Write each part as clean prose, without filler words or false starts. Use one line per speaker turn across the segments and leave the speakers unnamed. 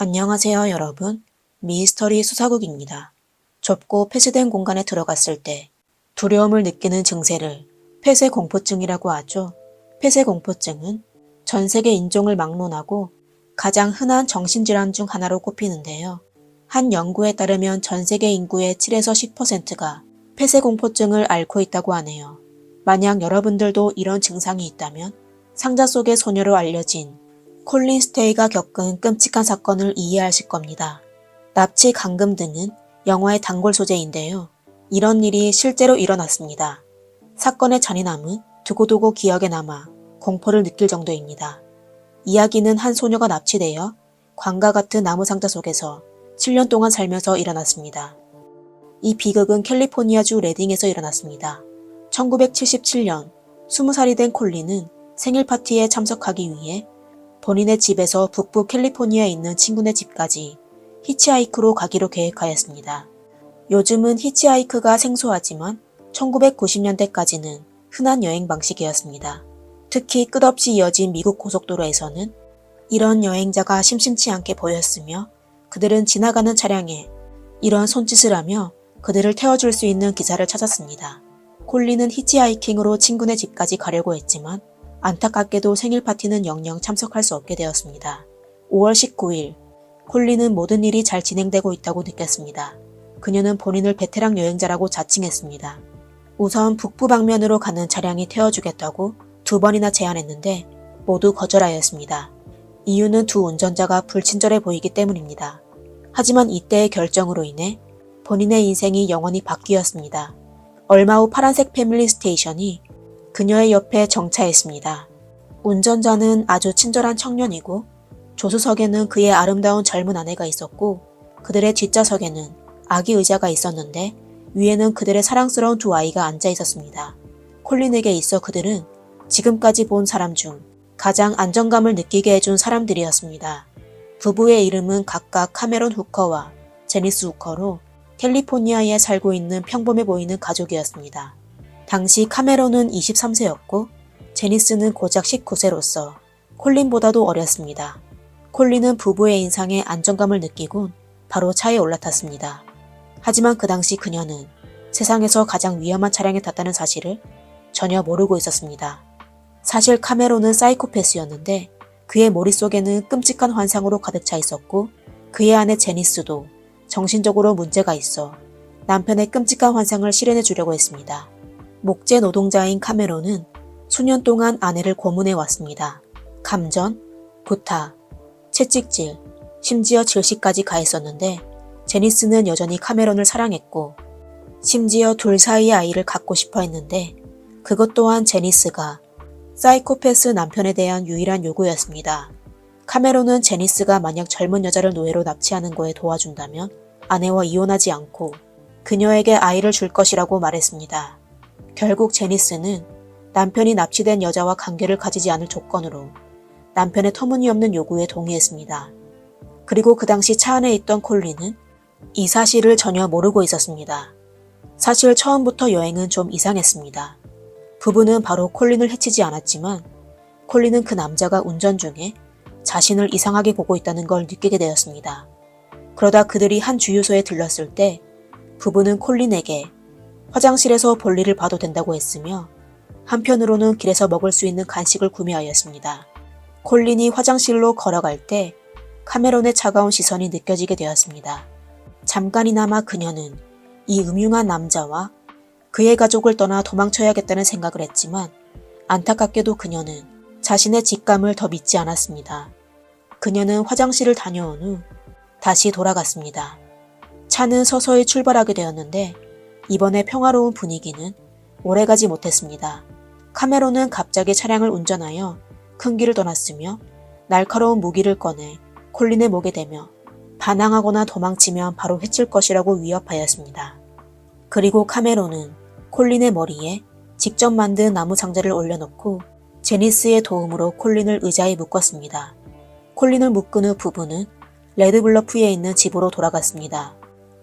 안녕하세요, 여러분. 미스터리 수사국입니다. 좁고 폐쇄된 공간에 들어갔을 때 두려움을 느끼는 증세를 폐쇄공포증이라고 하죠. 폐쇄공포증은 전 세계 인종을 막론하고 가장 흔한 정신질환 중 하나로 꼽히는데요. 한 연구에 따르면 전 세계 인구의 7에서 10%가 폐쇄공포증을 앓고 있다고 하네요. 만약 여러분들도 이런 증상이 있다면 상자 속의 소녀로 알려진 콜린 스테이가 겪은 끔찍한 사건을 이해하실 겁니다. 납치, 감금 등은 영화의 단골 소재인데요. 이런 일이 실제로 일어났습니다. 사건의 잔인함은 두고두고 기억에 남아 공포를 느낄 정도입니다. 이야기는 한 소녀가 납치되어 광과 같은 나무 상자 속에서 7년 동안 살면서 일어났습니다. 이 비극은 캘리포니아주 레딩에서 일어났습니다. 1977년 20살이 된 콜린은 생일 파티에 참석하기 위해 본인의 집에서 북부 캘리포니아에 있는 친구네 집까지 히치하이크로 가기로 계획하였습니다. 요즘은 히치하이크가 생소하지만 1990년대까지는 흔한 여행 방식이었습니다. 특히 끝없이 이어진 미국 고속도로에서는 이런 여행자가 심심치 않게 보였으며 그들은 지나가는 차량에 이런 손짓을 하며 그들을 태워줄 수 있는 기사를 찾았습니다. 콜린은 히치하이킹으로 친구네 집까지 가려고 했지만 안타깝게도 생일 파티는 영영 참석할 수 없게 되었습니다. 5월 19일, 콜린은 모든 일이 잘 진행되고 있다고 느꼈습니다. 그녀는 본인을 베테랑 여행자라고 자칭했습니다. 우선 북부 방면으로 가는 차량이 태워주겠다고 2번이나 제안했는데 모두 거절하였습니다. 이유는 두 운전자가 불친절해 보이기 때문입니다. 하지만 이때의 결정으로 인해 본인의 인생이 영원히 바뀌었습니다. 얼마 후 파란색 패밀리 스테이션이 그녀의 옆에 정차했습니다. 운전자는 아주 친절한 청년이고 조수석에는 그의 아름다운 젊은 아내가 있었고 그들의 뒷좌석에는 아기 의자가 있었는데 위에는 그들의 사랑스러운 두 아이가 앉아 있었습니다. 콜린에게 있어 그들은 지금까지 본 사람 중 가장 안정감을 느끼게 해준 사람들이었습니다. 부부의 이름은 각각 카메론 후커와 제니스 후커로 캘리포니아에 살고 있는 평범해 보이는 가족이었습니다. 당시 카메론은 23세였고 제니스는 고작 19세로서 콜린보다도 어렸습니다. 콜린은 부부의 인상에 안정감을 느끼곤 바로 차에 올라탔습니다. 하지만 그 당시 그녀는 세상에서 가장 위험한 차량에 탔다는 사실을 전혀 모르고 있었습니다. 사실 카메론은 사이코패스였는데 그의 머릿속에는 끔찍한 환상으로 가득 차 있었고 그의 아내 제니스도 정신적으로 문제가 있어 남편의 끔찍한 환상을 실현해 주려고 했습니다. 목재 노동자인 카메론은 수년 동안 아내를 고문해 왔습니다. 감전, 구타, 채찍질, 심지어 질식까지 가했었는데 제니스는 여전히 카메론을 사랑했고 심지어 둘 사이의 아이를 갖고 싶어 했는데 그것 또한 제니스가 사이코패스 남편에 대한 유일한 요구였습니다. 카메론은 제니스가 만약 젊은 여자를 노예로 납치하는 거에 도와준다면 아내와 이혼하지 않고 그녀에게 아이를 줄 것이라고 말했습니다. 결국 제니스는 남편이 납치된 여자와 관계를 가지지 않을 조건으로 남편의 터무니없는 요구에 동의했습니다. 그리고 그 당시 차 안에 있던 콜린은 이 사실을 전혀 모르고 있었습니다. 사실 처음부터 여행은 좀 이상했습니다. 부부는 바로 콜린을 해치지 않았지만 콜린은 그 남자가 운전 중에 자신을 이상하게 보고 있다는 걸 느끼게 되었습니다. 그러다 그들이 한 주유소에 들렀을 때 부부는 콜린에게 화장실에서 볼일을 봐도 된다고 했으며 한편으로는 길에서 먹을 수 있는 간식을 구매하였습니다. 콜린이 화장실로 걸어갈 때 카메론의 차가운 시선이 느껴지게 되었습니다. 잠깐이나마 그녀는 이 음흉한 남자와 그의 가족을 떠나 도망쳐야겠다는 생각을 했지만 안타깝게도 그녀는 자신의 직감을 더 믿지 않았습니다. 그녀는 화장실을 다녀온 후 다시 돌아갔습니다. 차는 서서히 출발하게 되었는데 이번에 평화로운 분위기는 오래가지 못했습니다. 카메론은 갑자기 차량을 운전하여 큰 길을 떠났으며 날카로운 무기를 꺼내 콜린의 목에 대며 반항하거나 도망치면 바로 해칠 것이라고 위협하였습니다. 그리고 카메론은 콜린의 머리에 직접 만든 나무 상자를 올려놓고 제니스의 도움으로 콜린을 의자에 묶었습니다. 콜린을 묶은 후 부부는 레드블러프에 있는 집으로 돌아갔습니다.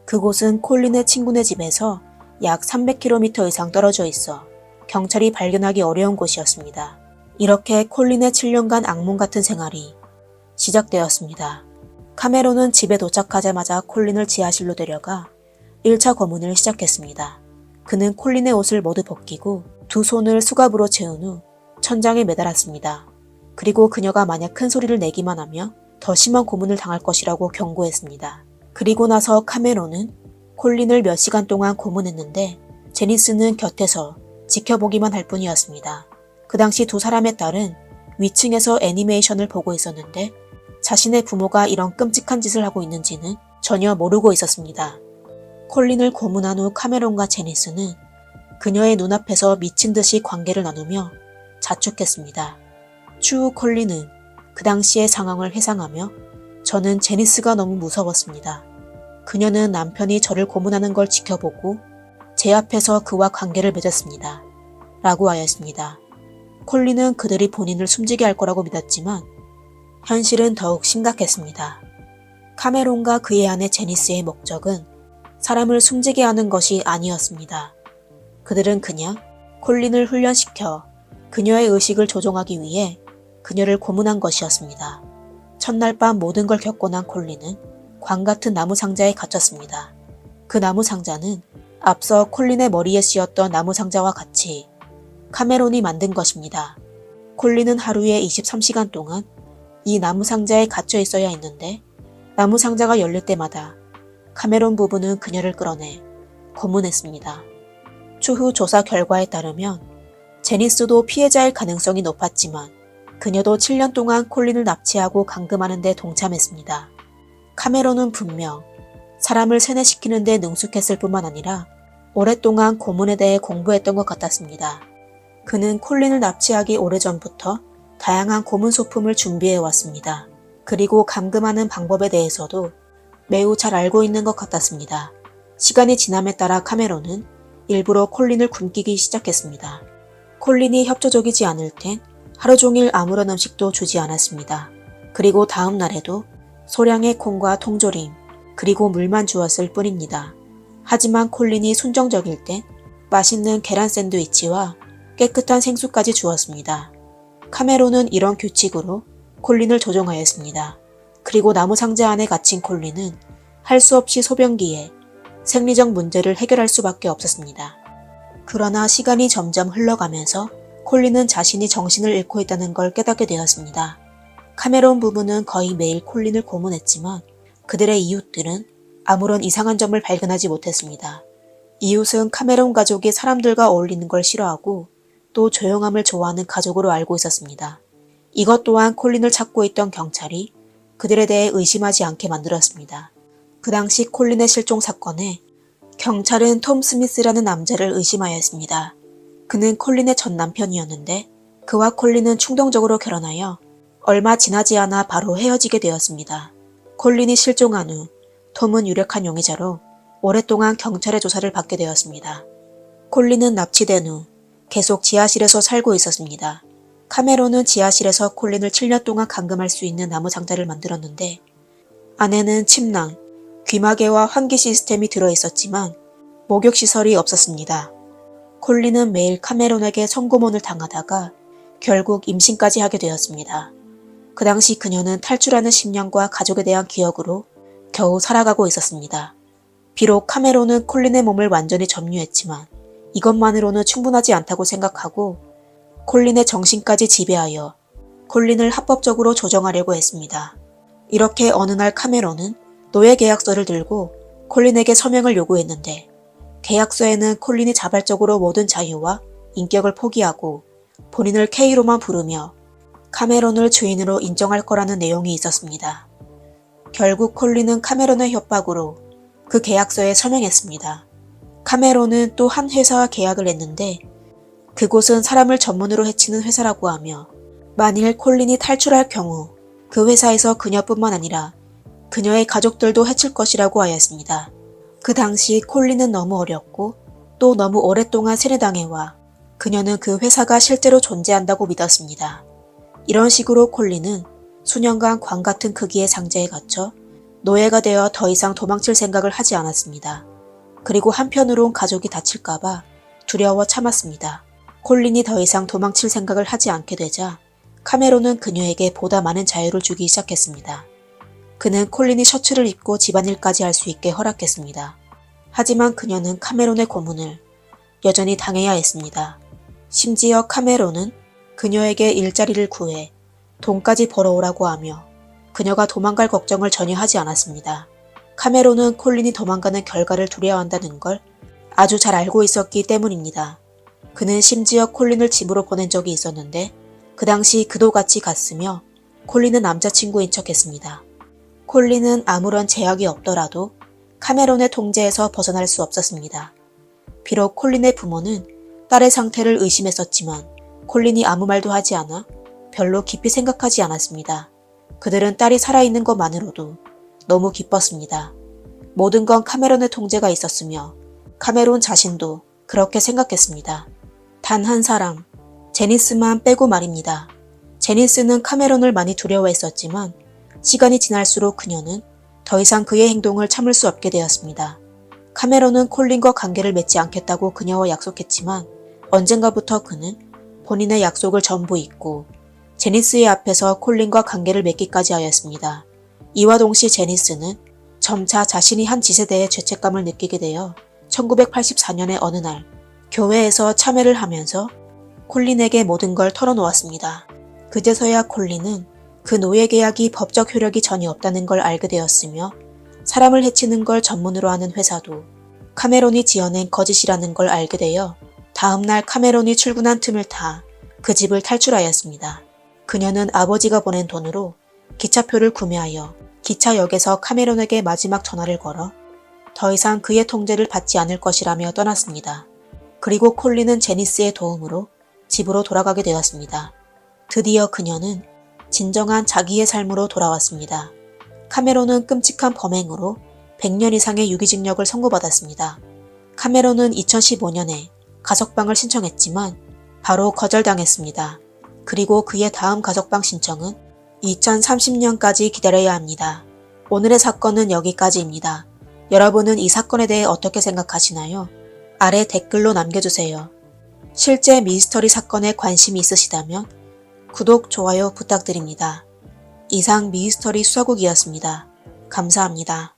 그곳은 콜린의 친구네 집에서 약 300km 이상 떨어져 있어 경찰이 발견하기 어려운 곳이었습니다. 이렇게 콜린의 7년간 악몽 같은 생활이 시작되었습니다. 카메론은 집에 도착하자마자 콜린을 지하실로 데려가 1차 검문을 시작했습니다. 그는 콜린의 옷을 모두 벗기고 두 손을 수갑으로 채운 후 천장에 매달았습니다. 그리고 그녀가 만약 큰 소리를 내기만 하며 더 심한 고문을 당할 것이라고 경고했습니다. 그리고 나서 카메론은 콜린을 몇 시간 동안 고문했는데 제니스는 곁에서 지켜보기만 할 뿐이었습니다. 그 당시 두 사람의 딸은 위층에서 애니메이션을 보고 있었는데 자신의 부모가 이런 끔찍한 짓을 하고 있는지는 전혀 모르고 있었습니다. 콜린을 고문한 후 카메론과 제니스는 그녀의 눈앞에서 미친 듯이 관계를 나누며 자축했습니다. 추후 콜린은 그 당시의 상황을 회상하며 저는 제니스가 너무 무서웠습니다. 그녀는 남편이 저를 고문하는 걸 지켜보고 제 앞에서 그와 관계를 맺었습니다. 라고 하였습니다. 콜린은 그들이 본인을 숨지게 할 거라고 믿었지만 현실은 더욱 심각했습니다. 카메론과 그의 아내 제니스의 목적은 사람을 숨지게 하는 것이 아니었습니다. 그들은 그냥 콜린을 훈련시켜 그녀의 의식을 조종하기 위해 그녀를 고문한 것이었습니다. 첫날 밤 모든 걸 겪고 난 콜린은 광 같은 나무 상자에 갇혔습니다. 그 나무 상자는 앞서 콜린의 머리에 씌었던 나무 상자와 같이 카메론이 만든 것입니다. 콜린은 하루에 23시간 동안 이 나무 상자에 갇혀 있어야 했는데 나무 상자가 열릴 때마다 카메론 부부는 그녀를 끌어내 고문했습니다. 추후 조사 결과에 따르면 제니스도 피해자일 가능성이 높았지만 그녀도 7년 동안 콜린을 납치하고 감금하는 데 동참했습니다. 카메론은 분명 사람을 세뇌시키는 데 능숙했을 뿐만 아니라 오랫동안 고문에 대해 공부했던 것 같았습니다. 그는 콜린을 납치하기 오래전부터 다양한 고문 소품을 준비해 왔습니다. 그리고 감금하는 방법에 대해서도 매우 잘 알고 있는 것 같았습니다. 시간이 지남에 따라 카메론은 일부러 콜린을 굶기기 시작했습니다. 콜린이 협조적이지 않을 땐 하루 종일 아무런 음식도 주지 않았습니다. 그리고 다음 날에도 소량의 콩과 통조림, 그리고 물만 주었을 뿐입니다. 하지만 콜린이 순정적일 땐 맛있는 계란 샌드위치와 깨끗한 생수까지 주었습니다. 카메론은 이런 규칙으로 콜린을 조종하였습니다. 그리고 나무 상자 안에 갇힌 콜린은 할 수 없이 소변기에 생리적 문제를 해결할 수밖에 없었습니다. 그러나 시간이 점점 흘러가면서 콜린은 자신이 정신을 잃고 있다는 걸 깨닫게 되었습니다. 카메론 부부는 거의 매일 콜린을 고문했지만 그들의 이웃들은 아무런 이상한 점을 발견하지 못했습니다. 이웃은 카메론 가족이 사람들과 어울리는 걸 싫어하고 또 조용함을 좋아하는 가족으로 알고 있었습니다. 이것 또한 콜린을 찾고 있던 경찰이 그들에 대해 의심하지 않게 만들었습니다. 그 당시 콜린의 실종 사건에 경찰은 톰 스미스라는 남자를 의심하였습니다. 그는 콜린의 전 남편이었는데 그와 콜린은 충동적으로 결혼하여 얼마 지나지 않아 바로 헤어지게 되었습니다. 콜린이 실종한 후 톰은 유력한 용의자로 오랫동안 경찰의 조사를 받게 되었습니다. 콜린은 납치된 후 계속 지하실에서 살고 있었습니다. 카메론은 지하실에서 콜린을 7년 동안 감금할 수 있는 나무 상자를 만들었는데 안에는 침낭, 귀마개와 환기 시스템이 들어있었지만 목욕시설이 없었습니다. 콜린은 매일 카메론에게 성고문을 당하다가 결국 임신까지 하게 되었습니다. 그 당시 그녀는 탈출하는 심령과 가족에 대한 기억으로 겨우 살아가고 있었습니다. 비록 카메론은 콜린의 몸을 완전히 점유했지만 이것만으로는 충분하지 않다고 생각하고 콜린의 정신까지 지배하여 콜린을 합법적으로 조정하려고 했습니다. 이렇게 어느 날 카메론은 노예 계약서를 들고 콜린에게 서명을 요구했는데 계약서에는 콜린이 자발적으로 모든 자유와 인격을 포기하고 본인을 K로만 부르며 카메론을 주인으로 인정할 거라는 내용이 있었습니다. 결국 콜린은 카메론의 협박으로 그 계약서에 서명했습니다. 카메론은 또 한 회사와 계약을 했는데 그곳은 사람을 전문으로 해치는 회사라고 하며 만일 콜린이 탈출할 경우 그 회사에서 그녀뿐만 아니라 그녀의 가족들도 해칠 것이라고 하였습니다. 그 당시 콜린은 너무 어렸고 또 너무 오랫동안 세뇌당해와 그녀는 그 회사가 실제로 존재한다고 믿었습니다. 이런 식으로 콜린은 수년간 광 같은 크기의 상자에 갇혀 노예가 되어 더 이상 도망칠 생각을 하지 않았습니다. 그리고 한편으론 가족이 다칠까봐 두려워 참았습니다. 콜린이 더 이상 도망칠 생각을 하지 않게 되자 카메론은 그녀에게 보다 많은 자유를 주기 시작했습니다. 그는 콜린이 셔츠를 입고 집안일까지 할 수 있게 허락했습니다. 하지만 그녀는 카메론의 고문을 여전히 당해야 했습니다. 심지어 카메론은 그녀에게 일자리를 구해 돈까지 벌어오라고 하며 그녀가 도망갈 걱정을 전혀 하지 않았습니다. 카메론은 콜린이 도망가는 결과를 두려워한다는 걸 아주 잘 알고 있었기 때문입니다. 그는 심지어 콜린을 집으로 보낸 적이 있었는데 그 당시 그도 같이 갔으며 콜린은 남자친구인 척했습니다. 콜린은 아무런 제약이 없더라도 카메론의 통제에서 벗어날 수 없었습니다. 비록 콜린의 부모는 딸의 상태를 의심했었지만 콜린이 아무 말도 하지 않아 별로 깊이 생각하지 않았습니다. 그들은 딸이 살아있는 것만으로도 너무 기뻤습니다. 모든 건 카메론의 통제가 있었으며 카메론 자신도 그렇게 생각했습니다. 단 한 사람, 제니스만 빼고 말입니다. 제니스는 카메론을 많이 두려워했었지만 시간이 지날수록 그녀는 더 이상 그의 행동을 참을 수 없게 되었습니다. 카메론은 콜린과 관계를 맺지 않겠다고 그녀와 약속했지만 언젠가부터 그는 본인의 약속을 전부 잊고 제니스의 앞에서 콜린과 관계를 맺기까지 하였습니다. 이와 동시 제니스는 점차 자신이 한 짓에 대해 죄책감을 느끼게 되어 1984년의 어느 날 교회에서 참회를 하면서 콜린에게 모든 걸 털어놓았습니다. 그제서야 콜린은 그 노예 계약이 법적 효력이 전혀 없다는 걸 알게 되었으며 사람을 해치는 걸 전문으로 하는 회사도 카메론이 지어낸 거짓이라는 걸 알게 되어 다음날 카메론이 출근한 틈을 타 그 집을 탈출하였습니다. 그녀는 아버지가 보낸 돈으로 기차표를 구매하여 기차역에서 카메론에게 마지막 전화를 걸어 더 이상 그의 통제를 받지 않을 것이라며 떠났습니다. 그리고 콜린은 제니스의 도움으로 집으로 돌아가게 되었습니다. 드디어 그녀는 진정한 자기의 삶으로 돌아왔습니다. 카메론은 끔찍한 범행으로 100년 이상의 유기징역을 선고받았습니다. 카메론은 2015년에 가석방을 신청했지만 바로 거절당했습니다. 그리고 그의 다음 가석방 신청은 2030년까지 기다려야 합니다. 오늘의 사건은 여기까지입니다. 여러분은 이 사건에 대해 어떻게 생각하시나요? 아래 댓글로 남겨주세요. 실제 미스터리 사건에 관심이 있으시다면 구독, 좋아요 부탁드립니다. 이상 미스터리 수사국이었습니다. 감사합니다.